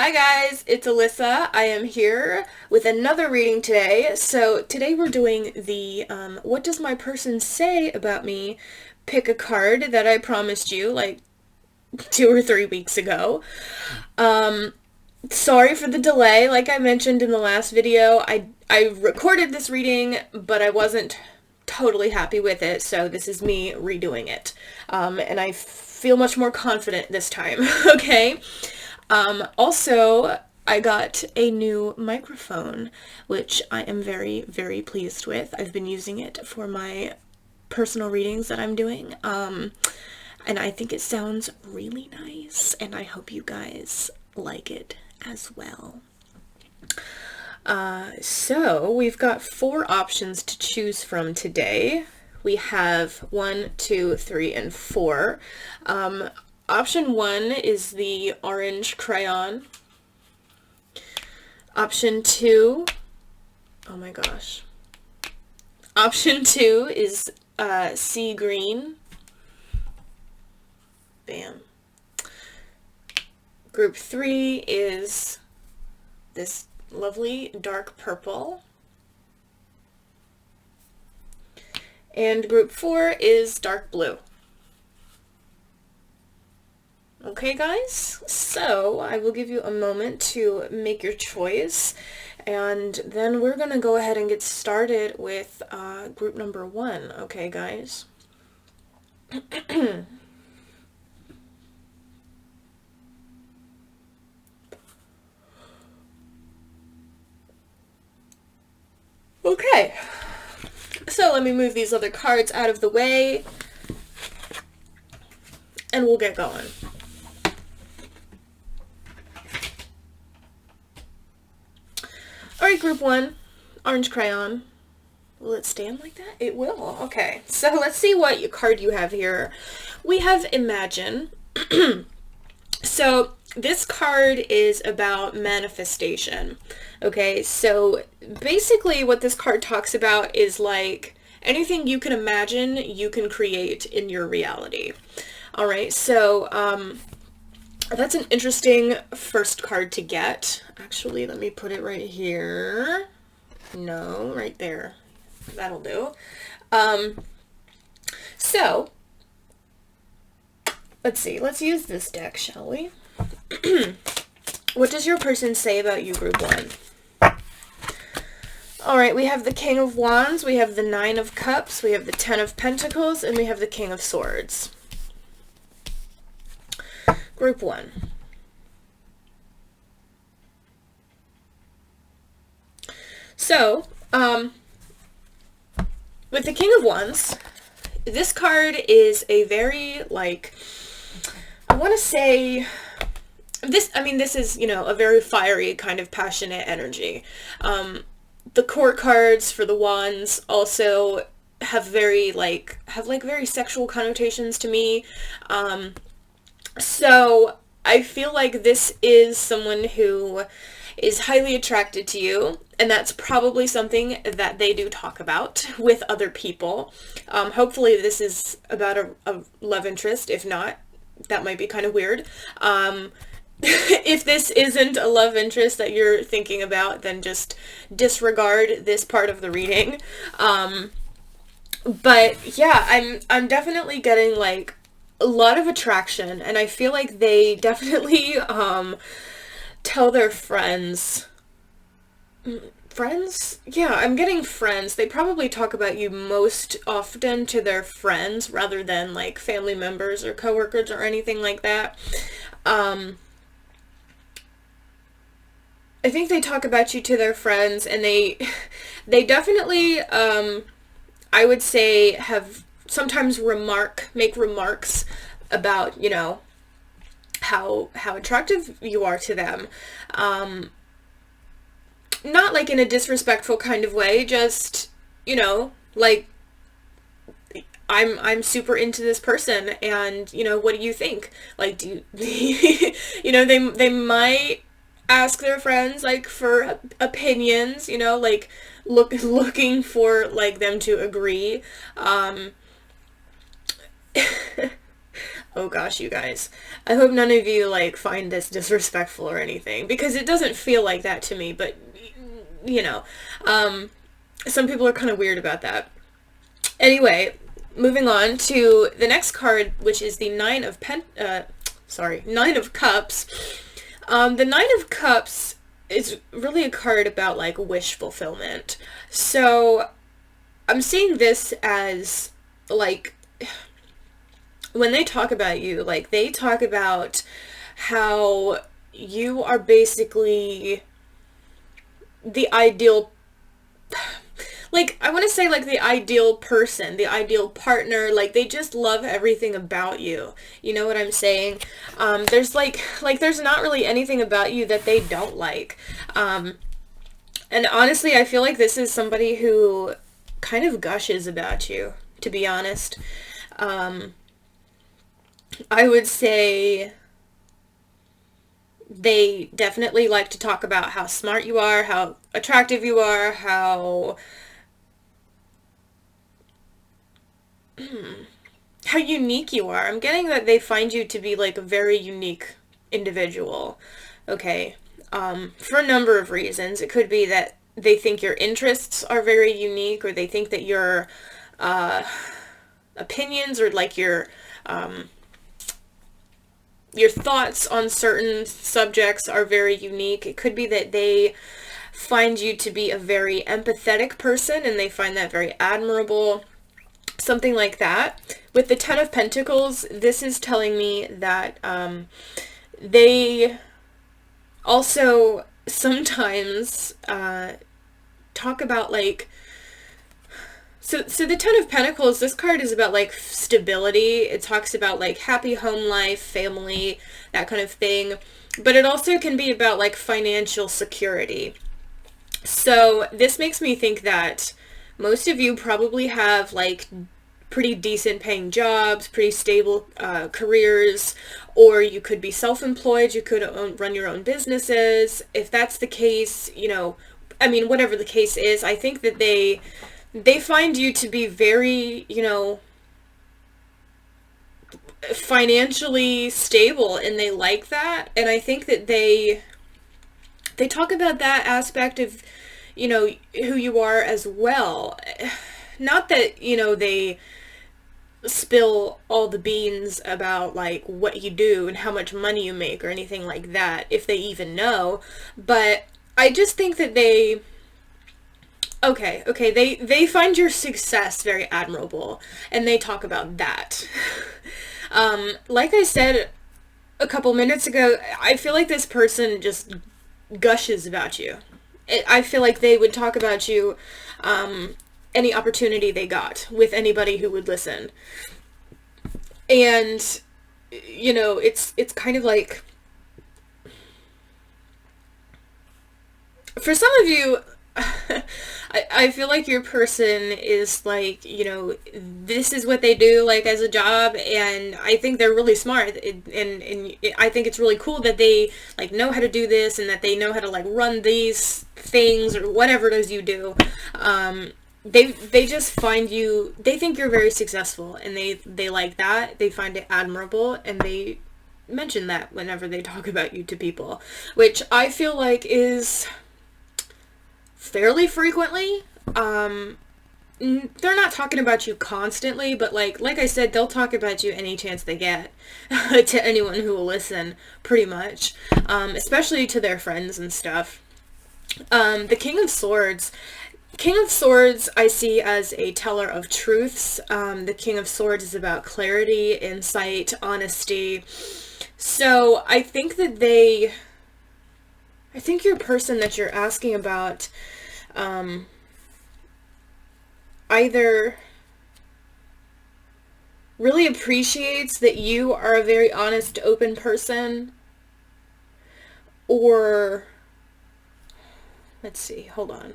Hi guys, it's Alyssa. I am here with another reading today. So today we're doing the what does my person say about me? Pick a card that I promised you like 2 or 3 weeks ago. Sorry for the delay. Like I mentioned in the last video, I recorded this reading, but I wasn't totally happy with it, so this is me redoing it. And I feel much more confident this time, okay? Also, I got a new microphone, which I am very, very pleased with. I've been using it for my personal readings that I'm doing, and I think it sounds really nice, and I hope you guys like it as well. So we've got 4 options to choose from today. We have 1, 2, 3, and 4. Option 1 is the orange crayon. Option 2, oh my gosh. Option 2 is sea green. Bam. Group 3 is this lovely dark purple. And group 4 is dark blue. Okay guys, so I will give you a moment to make your choice, and then we're gonna go ahead and get started with group number 1, okay guys? Okay, so let me move these other cards out of the way, and we'll get going. Alright, group 1, orange crayon. Will it stand like that? It will. Okay, so let's see what card you have here. We have Imagine. So this card is about manifestation. Okay, so basically what this card talks about is like anything you can imagine, you can create in your reality. Alright, so that's an interesting first card to get. Actually, let me put it right here. No, right there. That'll do. So, let's see. Let's use this deck, shall we? What does your person say about you, group 1? Alright, we have the King of Wands, we have the 9 of Cups, we have the 10 of Pentacles, and we have the King of Swords. Group 1. So, with the King of Wands, this card is a very, like, I want to say, this is, you know, a very fiery kind of passionate energy. The court cards for the wands also have very sexual connotations to me. So I feel like this is someone who is highly attracted to you, and that's probably something that they do talk about with other people. Hopefully this is about a love interest. If not, that might be kind of weird. If this isn't a love interest that you're thinking about, then just disregard this part of the reading. But yeah, I'm definitely getting like a lot of attraction, and I feel like they definitely tell their friends. Friends? Yeah, I'm getting friends. They probably talk about you most often to their friends rather than like family members or coworkers or anything like that. I think they talk about you to their friends, and they definitely I would say have sometimes make remarks about, you know, how attractive you are to them. Not like in a disrespectful kind of way, just, you know, like, I'm super into this person, and, you know, what do you think? Like, do you, you know, they might ask their friends, like, for opinions, you know, like, looking for, like, them to agree. Oh gosh, you guys. I hope none of you like find this disrespectful or anything, because it doesn't feel like that to me, but you know, some people are kind of weird about that. Anyway, moving on to the next card, which is the Nine of Cups. The Nine of Cups is really a card about like wish fulfillment. So I'm seeing this as like when they talk about you, like they talk about how you are basically the ideal, like I want to say like the ideal person, the ideal partner, like they just love everything about you. You know what I'm saying? There's like there's not really anything about you that they don't like. And honestly, I feel like this is somebody who kind of gushes about you, to be honest. I would say they definitely like to talk about how smart you are, how attractive you are, how unique you are. I'm getting that they find you to be like a very unique individual. Okay. For a number of reasons. It could be that they think your interests are very unique, or they think that your opinions or like your thoughts on certain subjects are very unique. It could be that they find you to be a very empathetic person and they find that very admirable. Something like that. With the Ten of Pentacles, this is telling me that they also sometimes talk about like, so the Ten of Pentacles, this card is about like stability. It talks about like happy home life, family, that kind of thing. But it also can be about like financial security. So this makes me think that most of you probably have like pretty decent paying jobs, pretty stable careers, or you could be self-employed, you could run your own businesses. If that's the case, you know, I mean, whatever the case is, I think that they find you to be very, you know, financially stable, and they like that. And I think that they talk about that aspect of, you know, who you are as well. Not that, you know, they spill all the beans about like what you do and how much money you make or anything like that, if they even know. But I just think that they they find your success very admirable, and they talk about that. Like I said a couple minutes ago, I feel like this person just gushes about you. I feel like they would talk about you any opportunity they got with anybody who would listen. And, you know, it's kind of like, for some of you, I feel like your person is like, you know, this is what they do like as a job, and I think they're really smart, and I think it's really cool that they like know how to do this, and that they know how to like run these things or whatever it is you do. They just find you, they think you're very successful, and they like that, they find it admirable, and they mention that whenever they talk about you to people, which I feel like is fairly frequently. They're not talking about you constantly, but like I said, they'll talk about you any chance they get to anyone who will listen, pretty much, especially to their friends and stuff. The King of Swords. King of Swords I see as a teller of truths. The King of Swords is about clarity, insight, honesty. So I think that I think your person that you're asking about either really appreciates that you are a very honest, open person, or, let's see, hold on.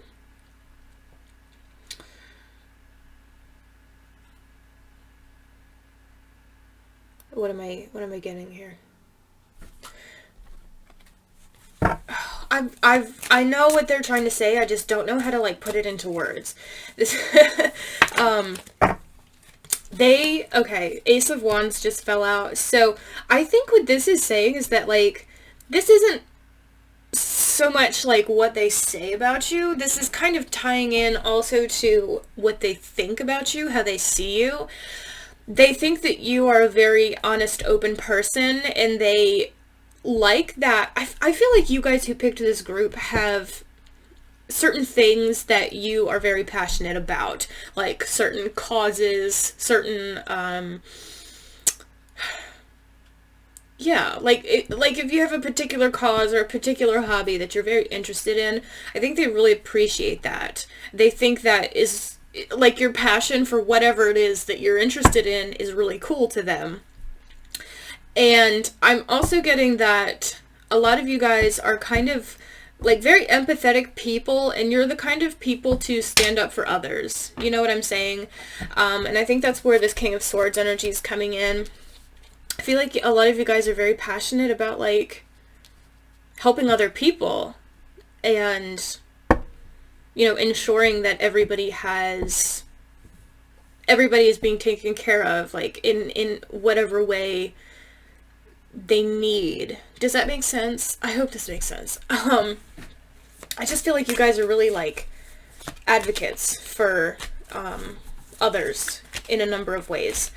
What am I getting here? I know what they're trying to say. I just don't know how to like put it into words. This, Okay, Ace of Wands just fell out. So I think what this is saying is that, like, this isn't so much like what they say about you. This is kind of tying in also to what they think about you, how they see you. They think that you are a very honest, open person, and they like that. I feel like you guys who picked this group have certain things that you are very passionate about, like certain causes, certain yeah, like if you have a particular cause or a particular hobby that you're very interested in, I think they really appreciate that. They think that is, like, your passion for whatever it is that you're interested in is really cool to them. And I'm also getting that a lot of you guys are kind of like very empathetic people, and you're the kind of people to stand up for others. You know what I'm saying? And I think that's where this King of Swords energy is coming in. I feel like a lot of you guys are very passionate about, like, helping other people and, you know, ensuring that everybody is being taken care of, like, in whatever way they need. Does that make sense? I hope this makes sense. I just feel like you guys are really, like, advocates for others in a number of ways.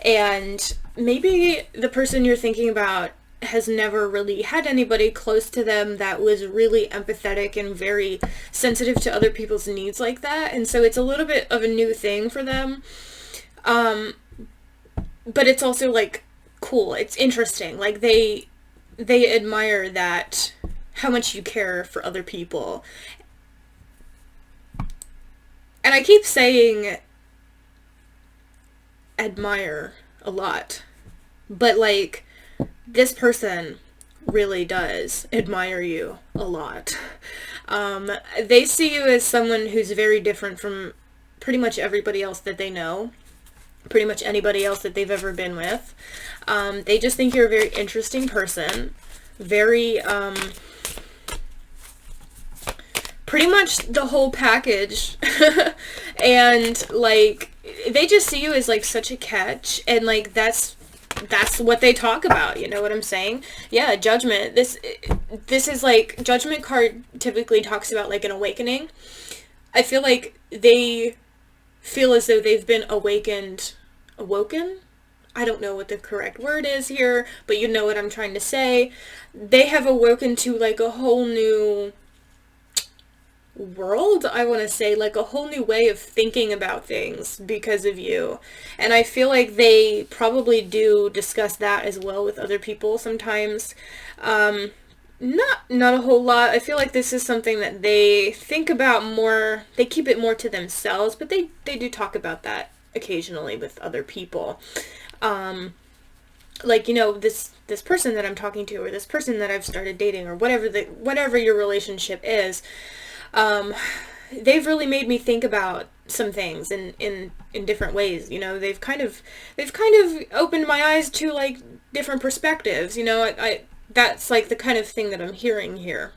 And maybe the person you're thinking about has never really had anybody close to them that was really empathetic and very sensitive to other people's needs like that. And so it's a little bit of a new thing for them. But it's also, like, cool. It's interesting. Like, they admire that, how much you care for other people. And I keep saying admire a lot, but, like, this person really does admire you a lot. They see you as someone who's very different from pretty much everybody else that they know, pretty much anybody else that they've ever been with. They just think you're a very interesting person, very, pretty much the whole package. And, like, they just see you as, like, such a catch, and, like, that's what they talk about, you know what I'm saying? Yeah, Judgment. This is, like, Judgment card typically talks about, like, an awakening. I feel like they feel as though they've been awoken? I don't know what the correct word is here, but you know what I'm trying to say. They have awoken to, like, a whole new world, I want to say, like a whole new way of thinking about things because of you. And I feel like they probably do discuss that as well with other people sometimes. Not a whole lot. I feel like this is something that they think about more. They keep it more to themselves, but they do talk about that occasionally with other people. Like, you know, this person that I'm talking to, or this person that I've started dating, or whatever your relationship is, they've really made me think about some things in different ways. You know, they've kind of opened my eyes to, like, different perspectives. You know, I that's, like, the kind of thing that I'm hearing here.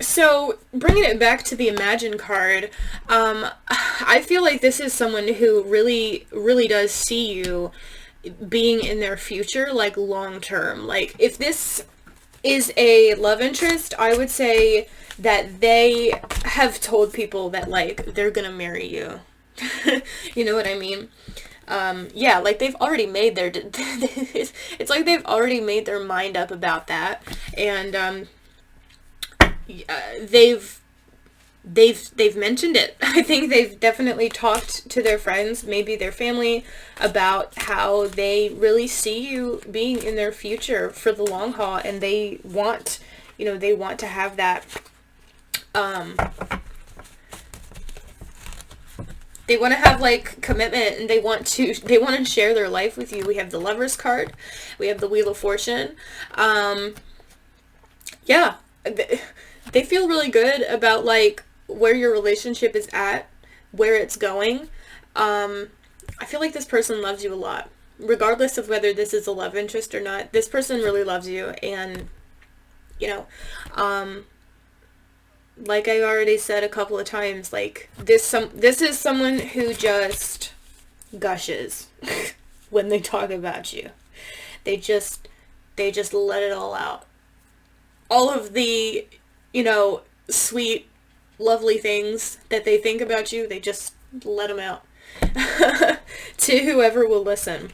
So bringing it back to the Imagine card, I feel like this is someone who really, really does see you being in their future, like, long term. Like, if this is a love interest, I would say that they have told people that, like, they're gonna marry you. You know what I mean? Yeah, like, they've already made their it's like they've already made their mind up about that, and they've mentioned it. I think they've definitely talked to their friends, maybe their family, about how they really see you being in their future for the long haul, and they want, you know, they want to have that, they want to have, like, commitment, and they want to share their life with you. We have the Lovers card, we have the Wheel of Fortune. Yeah, they feel really good about, like, where your relationship is at, where it's going. I feel like this person loves you a lot, regardless of whether this is a love interest or not. This person really loves you, and, you know, like I already said a couple of times, like, this is someone who just gushes when they talk about you. They just let it all out. All of the, you know, sweet, lovely things that they think about you, they just let them out to whoever will listen.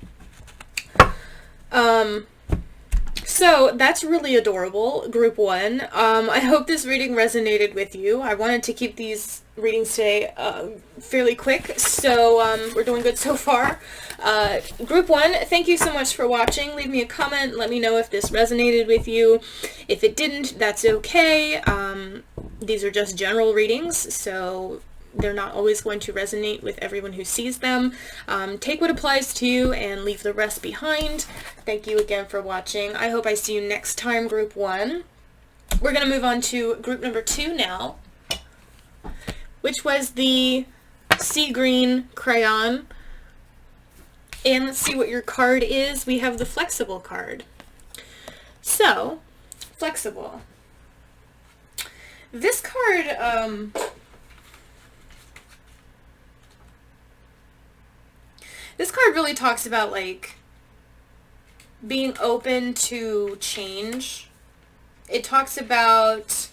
So that's really adorable, group 1. I hope this reading resonated with you. I wanted to keep these readings today fairly quick, so we're doing good so far. Group 1, thank you so much for watching. Leave me a comment. Let me know if this resonated with you. If it didn't, that's okay. These are just general readings, so they're not always going to resonate with everyone who sees them. Take what applies to you and leave the rest behind. Thank you again for watching. I hope I see you next time, group 1. We're going to move on to group number 2 now, which was the sea green crayon. And let's see what your card is. We have the flexible card. So, flexible. This card, this card really talks about, like, being open to change. It talks about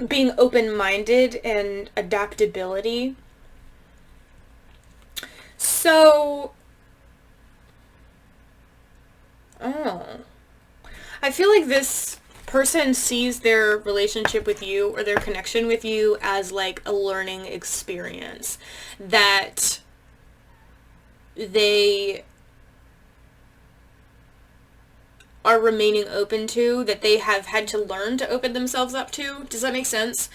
being open-minded and adaptability. So, I feel like this person sees their relationship with you or their connection with you as, like, a learning experience that they are remaining open to, that they have had to learn to open themselves up to. Does that make sense?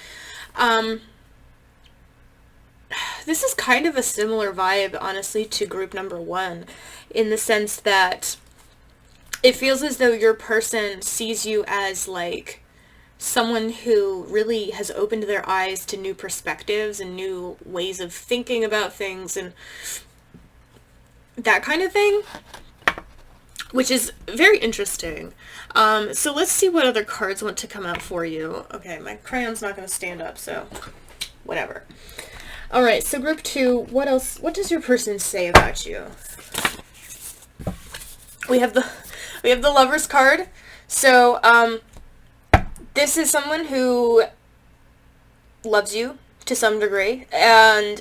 This is kind of a similar vibe, honestly, to group number 1, in the sense that it feels as though your person sees you as, like, someone who really has opened their eyes to new perspectives and new ways of thinking about things and that kind of thing, which is very interesting. So let's see what other cards want to come out for you. Okay, my crayon's not going to stand up, so whatever. All right, so group 2, what else? What does your person say about you? We have the Lover's card. So this is someone who loves you to some degree, and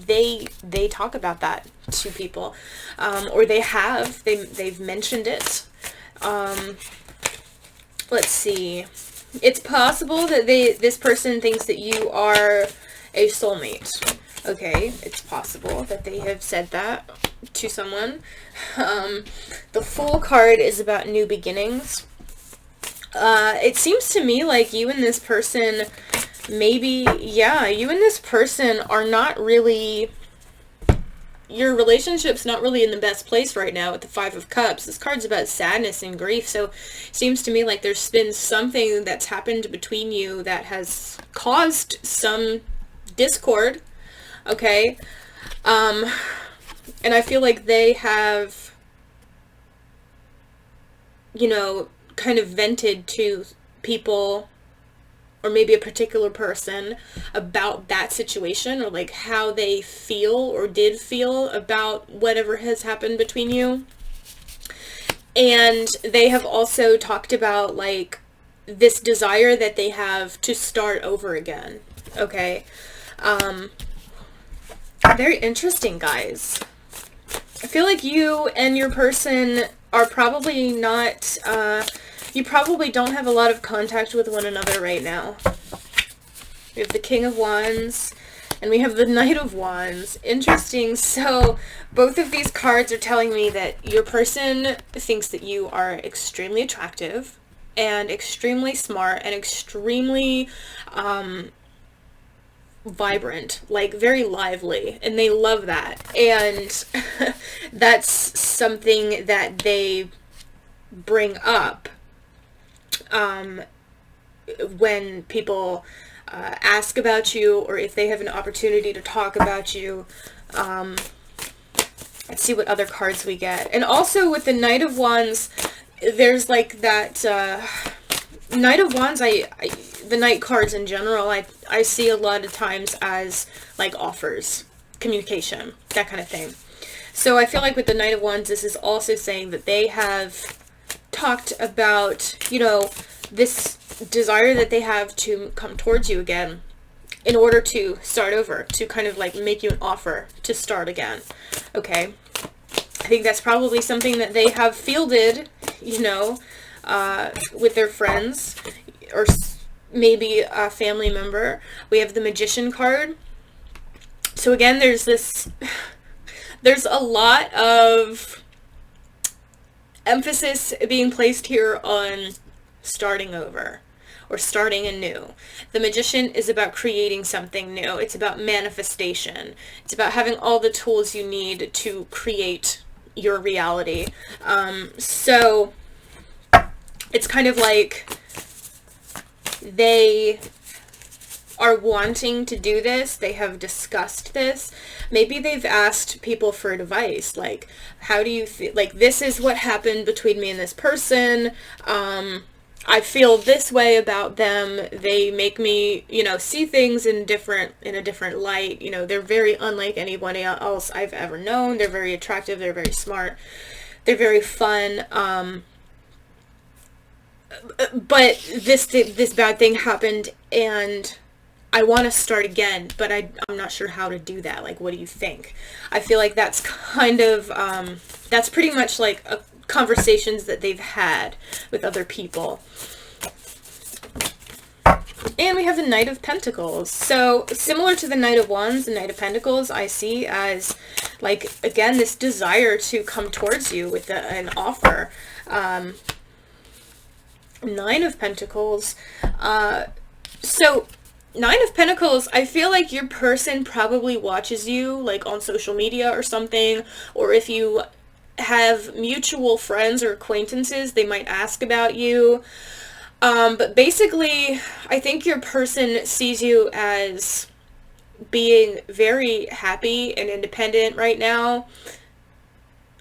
they talk about that to people, or they've mentioned it. Let's see. It's possible that this person thinks that you are a soulmate. Okay, it's possible that they have said that to someone. The Fool card is about new beginnings. It seems to me like you and this person, maybe, yeah, you and this person are not really, your relationship's not really in the best place right now with the Five of Cups. This card's about sadness and grief, so it seems to me like there's been something that's happened between you that has caused some discord, okay? And I feel like they have, you know, kind of vented to people, or maybe a particular person, about that situation, or like how they feel or did feel about whatever has happened between you. And they have also talked about, like, this desire that they have to start over again, okay? Very interesting, guys. I feel like you and your person are probably not, you probably don't have a lot of contact with one another right now. We have the King of Wands, and we have the Knight of Wands. Interesting. So both of these cards are telling me that your person thinks that you are extremely attractive and extremely smart and extremely vibrant, like very lively, and they love that. And that's something that they bring up when people ask about you, or if they have an opportunity to talk about you. Let's see what other cards we get. And also with the Knight of Wands, there's like that Knight of Wands, the Knight cards in general, I see a lot of times as like offers. communication, that kind of thing. So I feel like with the Knight of Wands, this is also saying that they have talked about, you know, this desire that they have to come towards you again in order to start over, to kind of like make you an offer to start again. Okay. I think that's probably something that they have fielded, you know, with their friends or maybe a family member. We have the Magician card. So again, there's a lot of emphasis being placed here on starting over or starting anew. The Magician is about creating something new. It's about manifestation. It's about having all the tools you need to create your reality. So it's kind of like they are wanting to do this. They have discussed this. Maybe they've asked people for advice, like, how do you feel, like, this is what happened between me and this person. I feel this way about them. They make me, you know, see things in a different light. You know, they're very unlike anybody else I've ever known. They're very attractive. They're very smart. They're very fun. But this bad thing happened, and I want to start again, but I'm not sure how to do that. Like, what do you think? I feel like that's kind of, that's pretty much like conversations that they've had with other people. And we have the Knight of Pentacles. So similar to the Knight of Wands, the Knight of Pentacles I see as, like, again, this desire to come towards you with an offer. Nine of Pentacles. So Nine of Pentacles, I feel like your person probably watches you, like, on social media or something, or if you have mutual friends or acquaintances, they might ask about you. But basically, I think your person sees you as being very happy and independent right now.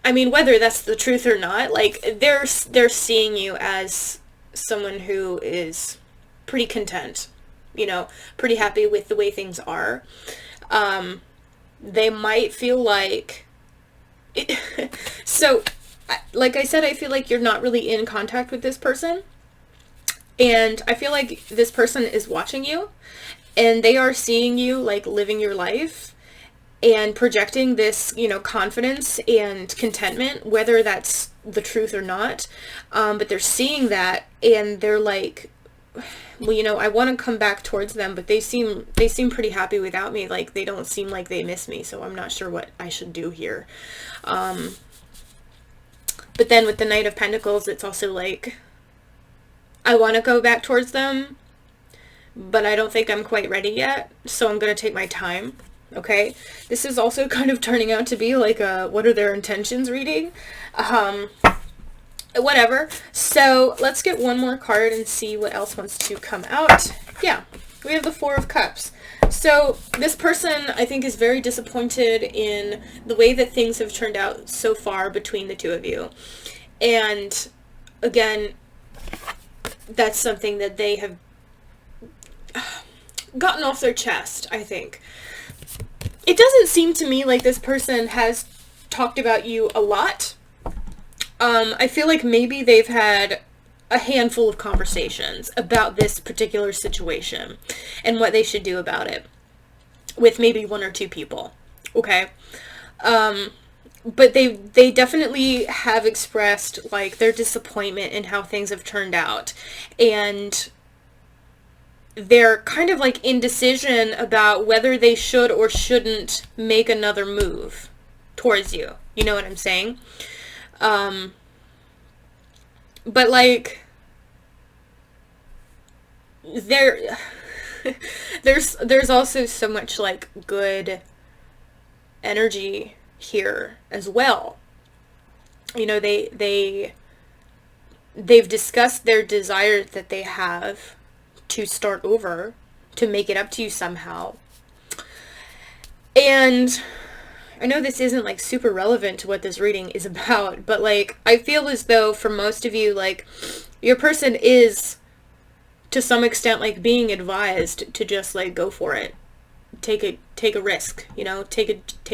I mean, whether that's the truth or not, like, they're seeing you as someone who is pretty content, you know, pretty happy with the way things are. They might feel like so, like I said, I feel like you're not really in contact with this person, and I feel like this person is watching you, and they are seeing you, like, living your life and projecting this, you know, confidence and contentment, whether that's the truth or not. But they're seeing that, and they're like, well, you know, I want to come back towards them, but they seem pretty happy without me. Like, they don't seem like they miss me, so I'm not sure what I should do here. But then with the Knight of Pentacles, it's also like, I want to go back towards them, but I don't think I'm quite ready yet, so I'm going to take my time. Okay, this is also kind of turning out to be like a what are their intentions reading. Whatever. So let's get one more card and see what else wants to come out. Yeah, we have the Four of Cups. So this person, I think, is very disappointed in the way that things have turned out so far between the two of you. And again, that's something that they have gotten off their chest, I think. It doesn't seem to me like this person has talked about you a lot. I feel like maybe they've had a handful of conversations about this particular situation and what they should do about it with maybe one or two people. Okay. But they definitely have expressed, like, their disappointment in how things have turned out. And they're kind of like indecision about whether they should or shouldn't make another move towards you. You know what I'm saying? But like, there's also so much like good energy here as well. You know, they've discussed their desire that they have to start over, to make it up to you somehow. And I know this isn't like super relevant to what this reading is about, but like, I feel as though for most of you, like, your person is to some extent like being advised to just like go for it. Take take a risk, you know, take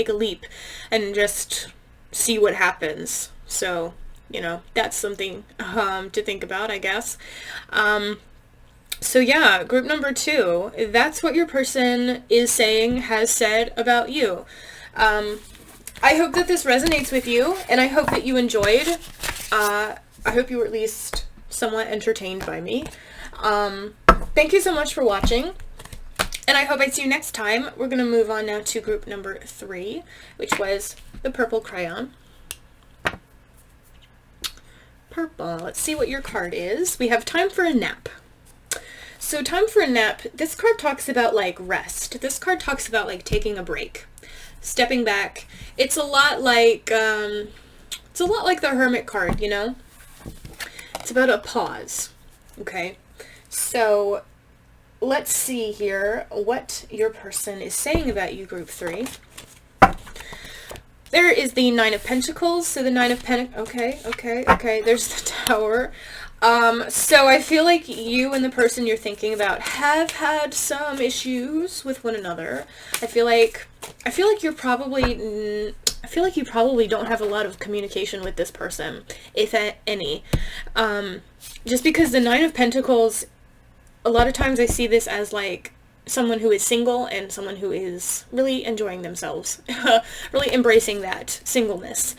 a leap and just see what happens. So, you know, that's something to think about, I guess. So yeah, group number 2, that's what your person is saying, has said about you. I hope that this resonates with you, and I hope that you enjoyed. I hope you were at least somewhat entertained by me. Thank you so much for watching, and I hope I see you next time. We're going to move on now to group number 3, which was the purple crayon. Purple. Let's see what your card is. We have time for a nap. So time for a nap, this card talks about like rest. This card talks about like taking a break, stepping back. It's a lot like the Hermit card, you know? It's about a pause. Okay. So let's see here what your person is saying about you, group 3. There is the 9 of Pentacles. So the 9 of Pentacles, okay. There's the Tower. So I feel like you and the person you're thinking about have had some issues with one another. I feel like you probably don't have a lot of communication with this person, if any. Just because the 9 of Pentacles, a lot of times I see this as like someone who is single and someone who is really enjoying themselves, really embracing that singleness.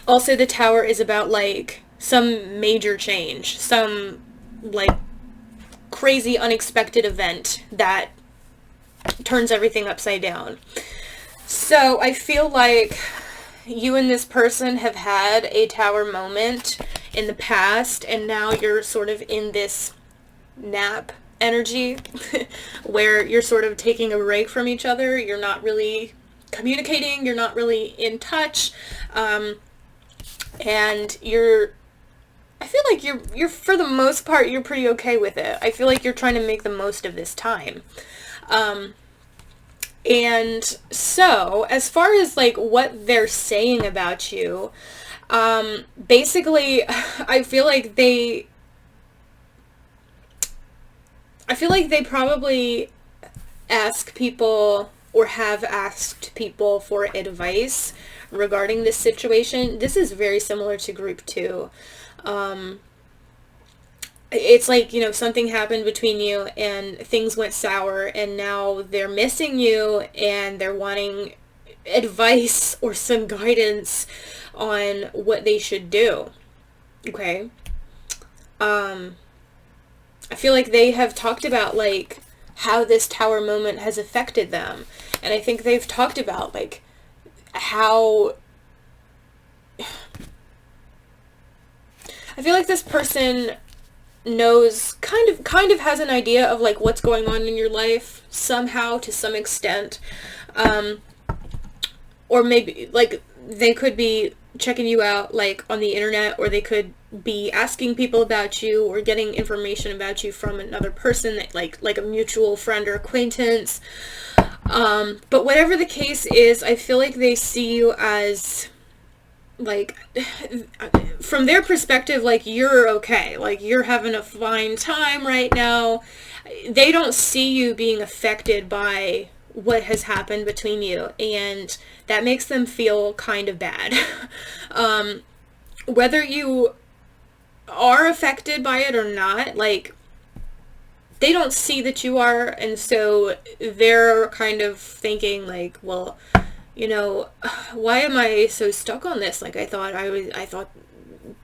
Also the Tower is about like some major change, some like crazy unexpected event that turns everything upside down. So I feel like you and this person have had a Tower moment in the past, and now you're sort of in this nap energy where you're sort of taking a break from each other. You're not really communicating, you're not really in touch, and I feel like you're for the most part, you're pretty okay with it. I feel like you're trying to make the most of this time. And so, as far as like what they're saying about you, basically, I feel like they probably ask people or have asked people for advice regarding this situation. This is very similar to group 2. It's like, you know, something happened between you and things went sour, and now they're missing you and they're wanting advice or some guidance on what they should do. Okay. I feel like they have talked about like how this Tower moment has affected them, and I think they've talked about like how I feel like this person knows, kind of has an idea of like what's going on in your life somehow, to some extent, or maybe like they could be checking you out like on the internet, or they could be asking people about you or getting information about you from another person, that like a mutual friend or acquaintance. But whatever the case is, I feel like they see you as like, from their perspective, like you're okay, like you're having a fine time right now. They don't see you being affected by what has happened between you, and that makes them feel kind of bad. Whether you are affected by it or not, like they don't see that you are, and so they're kind of thinking like, well, you know, why am I so stuck on this? Like I thought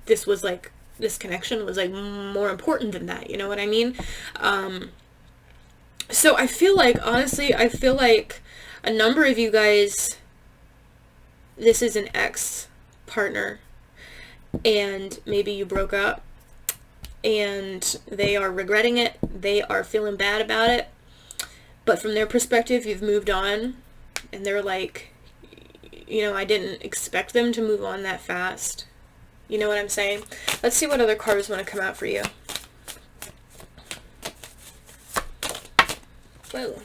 this was like, this connection was like more important than that, you know what I mean? So I feel like, honestly, I feel like a number of you guys, this is an ex-partner, and maybe you broke up, and they are regretting it, they are feeling bad about it, but from their perspective, you've moved on, and they're like, you know, I didn't expect them to move on that fast. You know what I'm saying? Let's see what other cards want to come out for you. Whoa.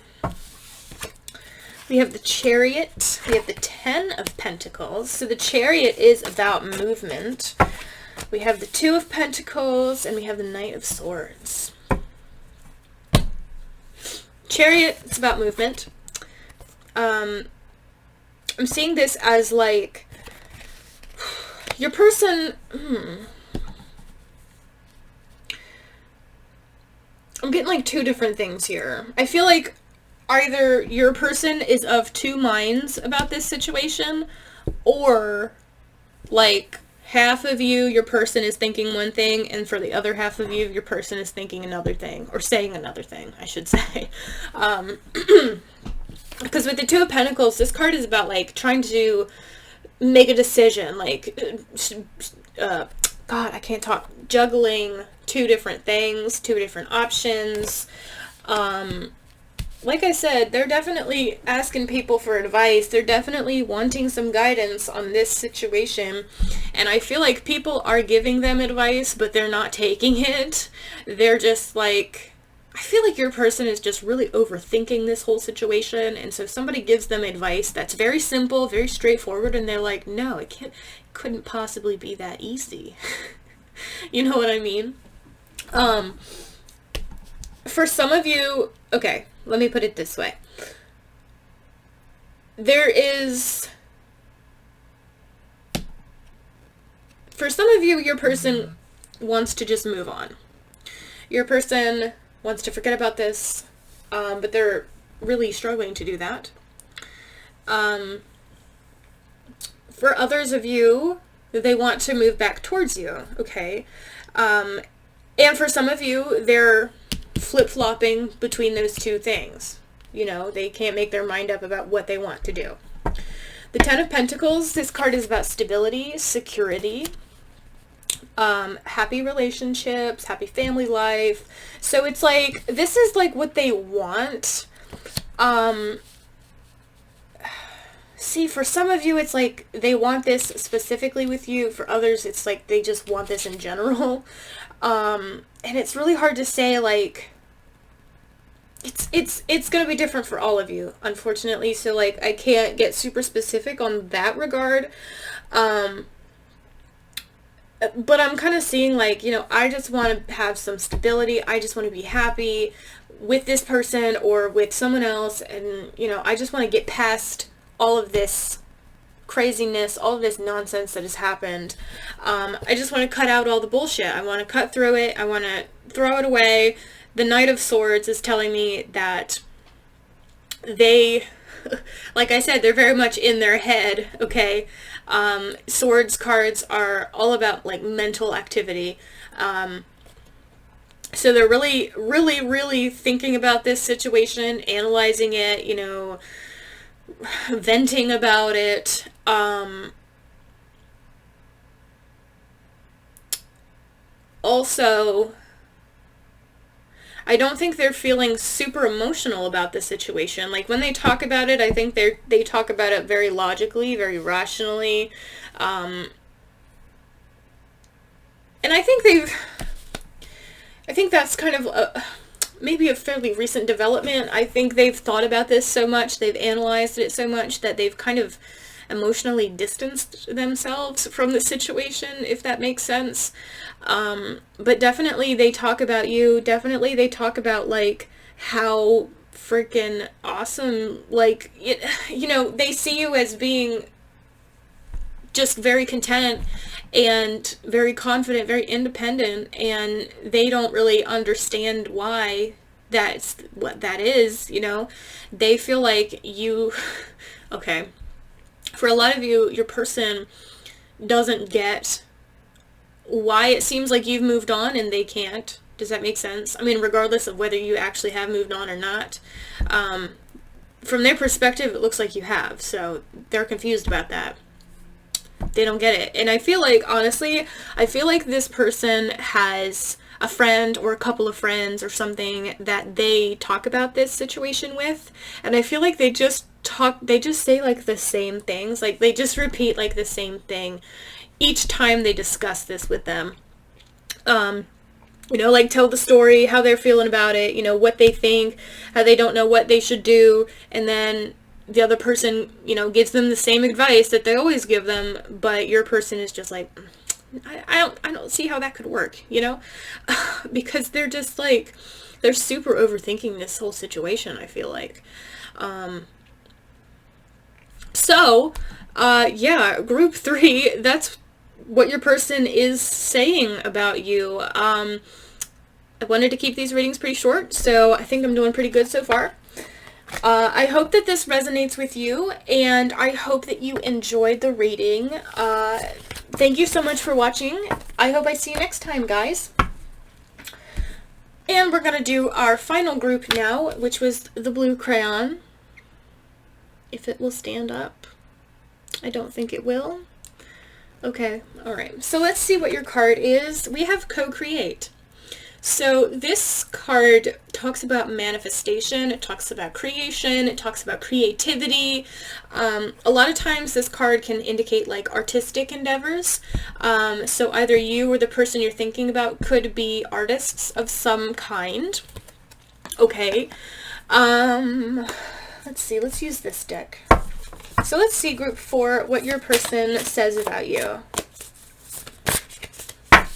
We have the Chariot. We have the 10 of Pentacles. So the Chariot is about movement. We have the 2 of Pentacles, and we have the Knight of Swords. Chariot, it's about movement. I'm seeing this as like your person, I'm getting like two different things here. I feel like either your person is of two minds about this situation, or like half of you, your person is thinking one thing, and for the other half of you, your person is thinking another thing, or saying another thing, I should say. Because with the Two of Pentacles, this card is about like trying to make a decision, like, God, I can't talk, juggling two different things, two different options. Like I said, they're definitely asking people for advice. They're definitely wanting some guidance on this situation. And I feel like people are giving them advice, but they're not taking it. They're just like, I feel like your person is just really overthinking this whole situation. And so somebody gives them advice that's very simple, very straightforward, and they're like, no, it couldn't possibly be that easy. You know what I mean? For some of you, okay, let me put it this way. For some of you, your person wants to just move on. Your person wants to forget about this, but they're really struggling to do that. For others of you, they want to move back towards you, okay? And for some of you, they're flip-flopping between those two things. You know, they can't make their mind up about what they want to do. The Ten of Pentacles, this card is about stability, security, happy relationships, happy family life. So it's like, this is like what they want. See, for some of you, it's like they want this specifically with you. For others, it's like they just want this in general. And it's really hard to say, like, it's going to be different for all of you, unfortunately. So, like, I can't get super specific on that regard. But I'm kind of seeing, like, you know, I just want to have some stability. I just want to be happy with this person or with someone else. And, you know, I just want to get past all of this craziness, all of this nonsense that has happened. I just want to cut out all the bullshit. I want to cut through it. I want to throw it away. The Knight of Swords is telling me that they, like I said, they're very much in their head, okay? Swords cards are all about, like, mental activity. So they're really, really, really thinking about this situation, analyzing it, you know, venting about it. Also, I don't think they're feeling super emotional about the situation. Like, when they talk about it, I think they talk about it very logically, very rationally. And I think that's kind of maybe a fairly recent development. I think they've thought about this so much, they've analyzed it so much, that they've kind of emotionally distanced themselves from the situation, if that makes sense. But definitely they talk about you. Definitely they talk about, like, how freaking awesome, like, you know, they see you as being just very content and very confident, very independent, and they don't really understand why that's what that is, you know. They feel like you, okay, for a lot of you, your person doesn't get why it seems like you've moved on and they can't. Does that make sense? I mean, regardless of whether you actually have moved on or not, from their perspective, it looks like you have, so they're confused about that. They don't get it. And I feel like, honestly, I feel like this person has a friend or a couple of friends or something that they talk about this situation with, and I feel like they just say, like, the same things. Like, they just repeat, like, the same thing each time they discuss this with them. You know, like, tell the story, how they're feeling about it, you know, what they think, how they don't know what they should do, and then the other person, you know, gives them the same advice that they always give them, but your person is just like, I don't see how that could work, you know? Because they're just like, they're super overthinking this whole situation, I feel like. Yeah, group 3, that's what your person is saying about you. I wanted to keep these readings pretty short, so I think I'm doing pretty good so far. I hope that this resonates with you, and I hope that you enjoyed the reading. Thank you so much for watching. I hope I see you next time, guys. And we're going to do our final group now, which was the blue crayon. If it will stand up. I don't think it will. Okay, alright. So let's see what your card is. We have co-create. So this card talks about manifestation, it talks about creation, it talks about creativity. A lot of times this card can indicate like artistic endeavors. So either you or the person you're thinking about could be artists of some kind. Okay. Let's see, let's use this deck. So let's see, group 4, what your person says about you.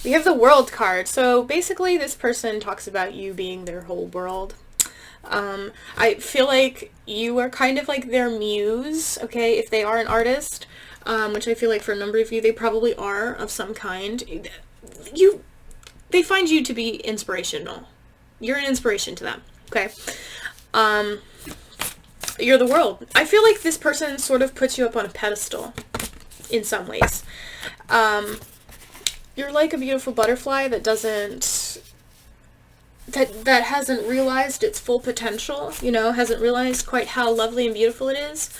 We have the World card. So basically this person talks about you being their whole world. I feel like you are kind of like their muse, okay, if they are an artist, which I feel like for a number of you, they probably are of some kind. They find you to be inspirational. You're an inspiration to them, okay? You're the world. I feel like this person sort of puts you up on a pedestal in some ways. You're like a beautiful butterfly that hasn't realized its full potential, you know, hasn't realized quite how lovely and beautiful it is.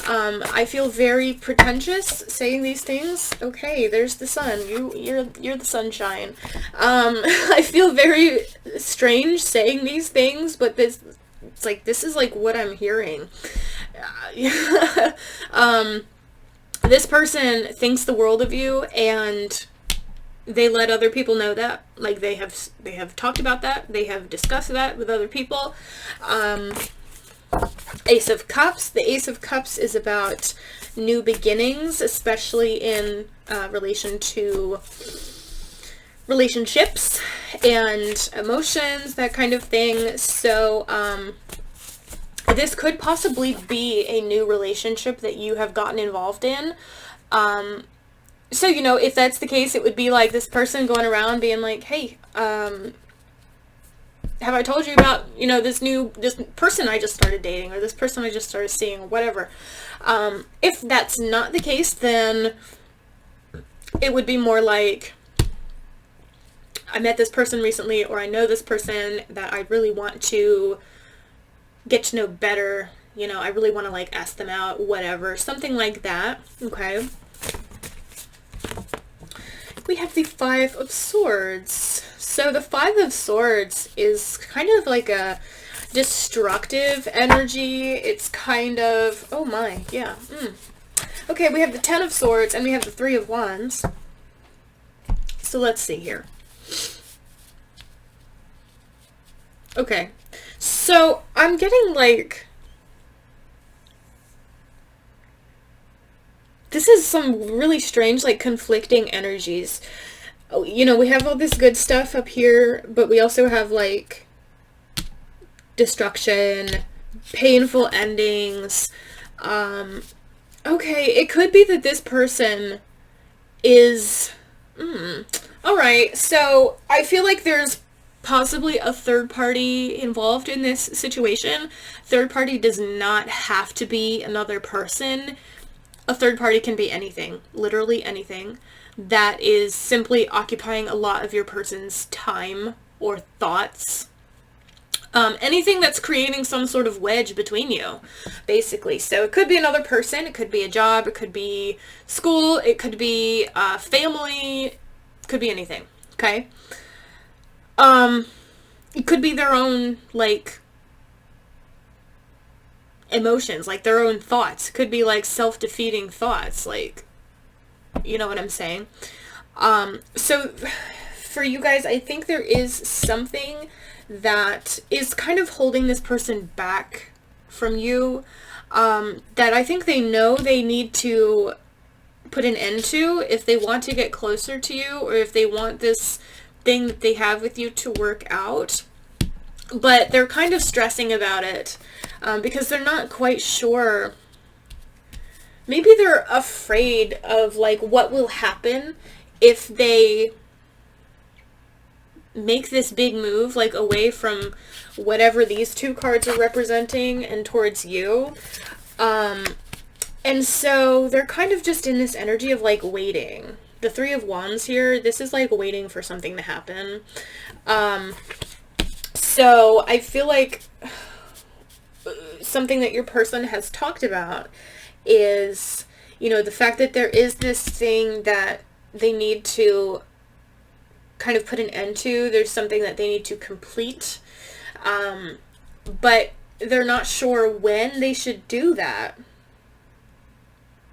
I feel very pretentious saying these things. Okay, there's the sun. You're the sunshine. I feel very strange saying these things, but this is like what I'm hearing. This person thinks the world of you, and they let other people know that. Like they have talked about that. They have discussed that with other people. Ace of Cups. The Ace of Cups is about new beginnings, especially in relation to relationships and emotions, that kind of thing. So this could possibly be a new relationship that you have gotten involved in. So, you know, if that's the case, it would be like this person going around being like, hey, have I told you about, you know, this person I just started dating, or this person I just started seeing, or whatever. If that's not the case, then it would be more like, I met this person recently, or I know this person that I really want to get to know better, you know, I really want to like ask them out, whatever, something like that. Okay. We have the 5 of Swords. So the 5 of Swords is kind of like a destructive energy. It's kind of, oh my, yeah. Okay, we have the 10 of Swords and we have the 3 of Wands. So let's see here. Okay, so I'm getting like, this is some really strange, like, conflicting energies. You know, we have all this good stuff up here, but we also have, like, destruction, painful endings. Okay, it could be that this person is... Alright, so I feel like there's possibly a third party involved in this situation. Third party does not have to be another person. A third party can be anything, literally anything, that is simply occupying a lot of your person's time or thoughts. Anything that's creating some sort of wedge between you, basically. So it could be another person, it could be a job, it could be school, it could be family, it could be anything, okay? It could be their own, like, emotions, like their own thoughts. It could be like self-defeating thoughts, like, you know what I'm saying? So for you guys, I think there is something that is kind of holding this person back from you, that I think they know they need to put an end to, if they want to get closer to you, or if they want this thing that they have with you to work out. But they're kind of stressing about it because they're not quite sure. Maybe they're afraid of like what will happen if they make this big move, like away from whatever these two cards are representing and towards you. And so they're kind of just in this energy of like waiting. The Three of Wands here, this is like waiting for something to happen. So I feel like something that your person has talked about is, you know, the fact that there is this thing that they need to kind of put an end to. There's something that they need to complete. But they're not sure when they should do that.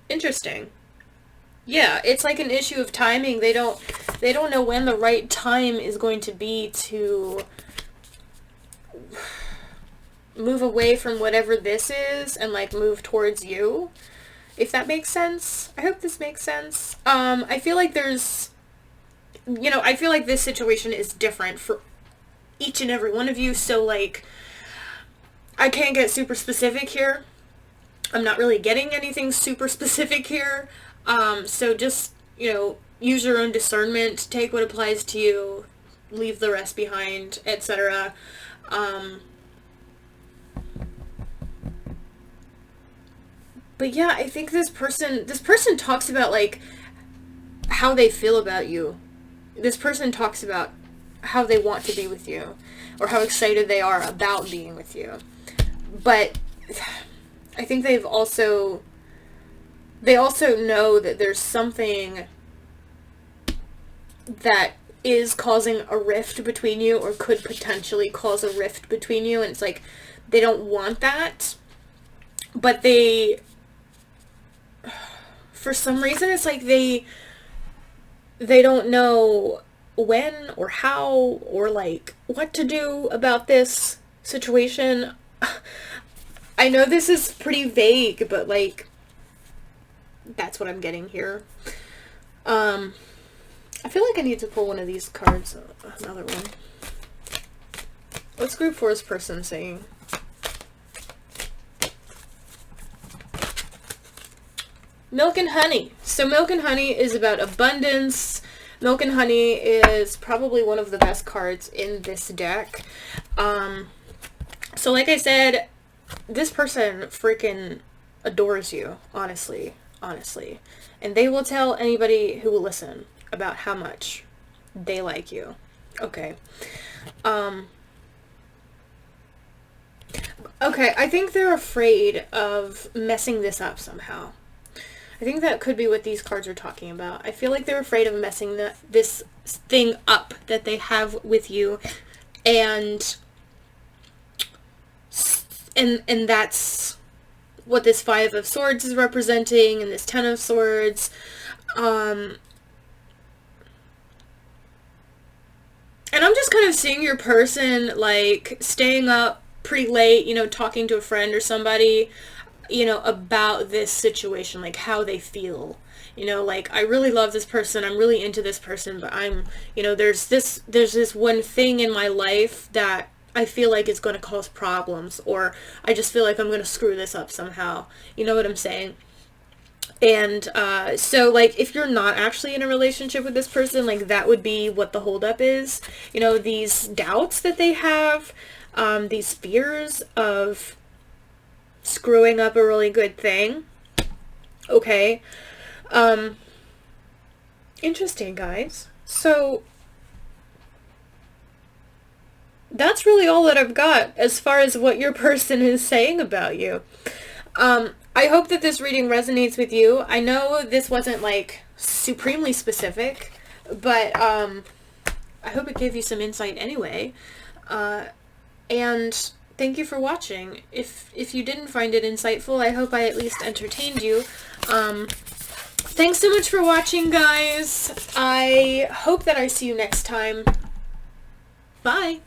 Interesting. Yeah, it's like an issue of timing. They don't know when the right time is going to be to move away from whatever this is and like move towards you. If that makes sense. I hope this makes sense. I feel like there's, you know, I feel like this situation is different for each and every one of you. So like, I can't get super specific here. I'm not really getting anything super specific here. So just, you know, use your own discernment, take what applies to you, leave the rest behind, etc. But yeah, I think this person talks about like how they feel about you. This person talks about how they want to be with you or how excited they are about being with you. But I think they also know that there's something that is causing a rift between you or could potentially cause a rift between you, and it's like they don't want that, but they, for some reason, it's like they don't know when or how or like what to do about this situation. I know this is pretty vague, but like that's what I'm getting here. I feel like I need to pull one of these cards, another one. What's group 4's person saying? Milk and honey. So milk and honey is about abundance. Milk and honey is probably one of the best cards in this deck. So like I said, this person freaking adores you, honestly. And they will tell anybody who will listen about how much they like you. Okay. Okay, I think they're afraid of messing this up somehow. I think that could be what these cards are talking about. I feel like they're afraid of messing this thing up that they have with you, and that's what this Five of Swords is representing, and this Ten of Swords. And I'm just kind of seeing your person, like, staying up pretty late, you know, talking to a friend or somebody, you know, about this situation, like, how they feel. You know, like, I really love this person, I'm really into this person, but I'm, you know, there's this one thing in my life that I feel like it's going to cause problems, or I just feel like I'm going to screw this up somehow. You know what I'm saying? And so, like, if you're not actually in a relationship with this person, like, that would be what the holdup is. You know, these doubts that they have, these fears of screwing up a really good thing. Okay. Interesting, guys. So that's really all that I've got as far as what your person is saying about you. I hope that this reading resonates with you. I know this wasn't, like, supremely specific, but I hope it gave you some insight anyway. And thank you for watching. If you didn't find it insightful, I hope I at least entertained you. Thanks so much for watching, guys. I hope that I see you next time. Bye.